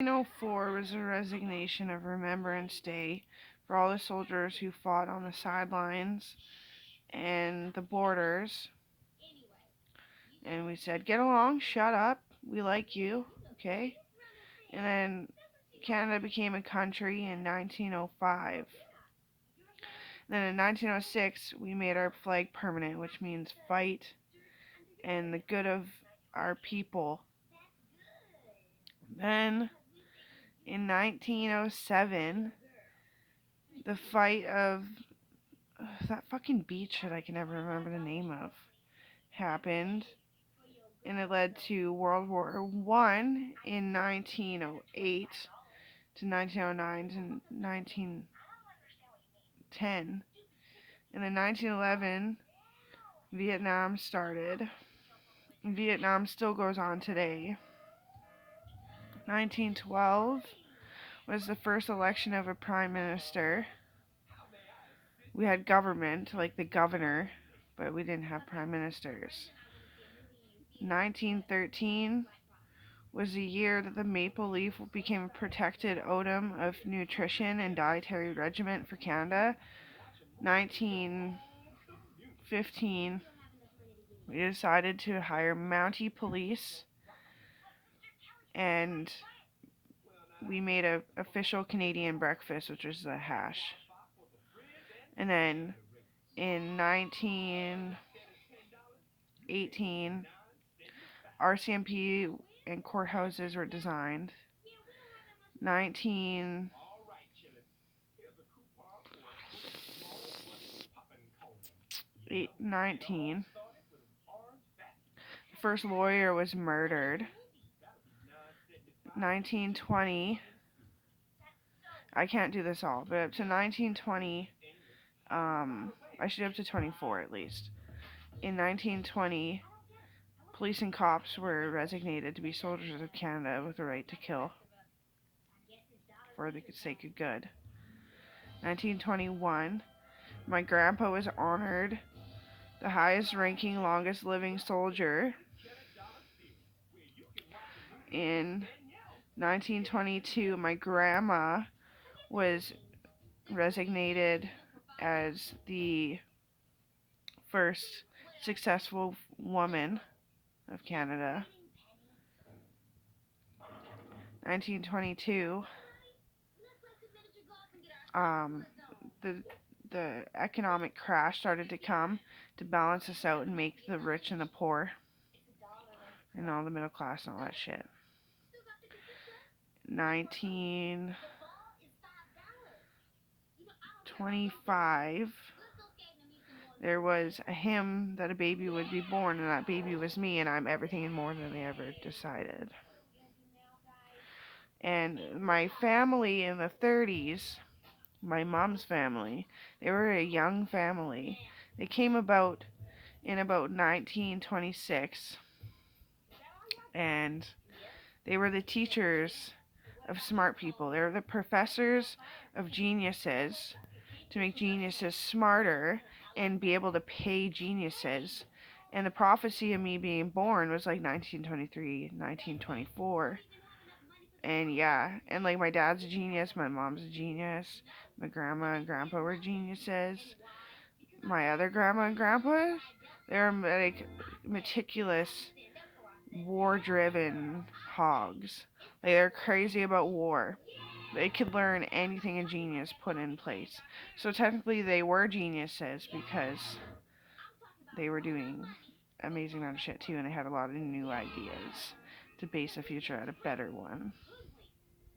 1904 was the resignation of Remembrance Day for all the soldiers who fought on the sidelines and the borders. And we said, get along, shut up, we like you, okay? And then Canada became a country in 1905. Then in 1906, we made our flag permanent, which means fight and the good of our people. Then in 1907, the fight of that fucking beach that I can never remember the name of happened, and it led to World War One in 1908 to 1909 to 1910. And in 1911, Vietnam started. Vietnam still goes on today. 1912 was the first election of a prime minister. We had government, like the governor, but we didn't have prime ministers. 1913 was the year that the maple leaf became a protected item of nutrition and dietary regimen for Canada. 1915, we decided to hire Mountie police, and we made a official Canadian breakfast, which was the hash. And then in 1918, RCMP and courthouses were designed. 19 19, the first lawyer was murdered. 1920, I can't do this all, but up to 1920, I should up to 24 at least. In 1920, police and cops were designated to be soldiers of Canada with the right to kill for the sake of good. 1921, my grandpa was honored the highest ranking, longest living soldier. In 1922, my grandma was designated as the first successful woman of Canada. 1922, the economic crash started to come to balance us out and make the rich and the poor and all the middle class and all that shit. 1925, there was a hymn that a baby would be born, and that baby was me, and I'm everything and more than they ever decided. And my family in the 30s, my mom's family, they were a young family. They came about in about 1926, and they were the teachers of smart people. They were the professors of geniuses to make geniuses smarter and be able to pay geniuses. And the prophecy of me being born was like 1923, 1924. And yeah, and like my dad's a genius, my mom's a genius, my grandma and grandpa were geniuses. My other grandma and grandpa, they're like meticulous, war-driven hogs. Like they're crazy about war. They could learn anything a genius put in place. So technically they were geniuses because they were doing amazing amount of shit too, and they had a lot of new ideas to base the future at a better one.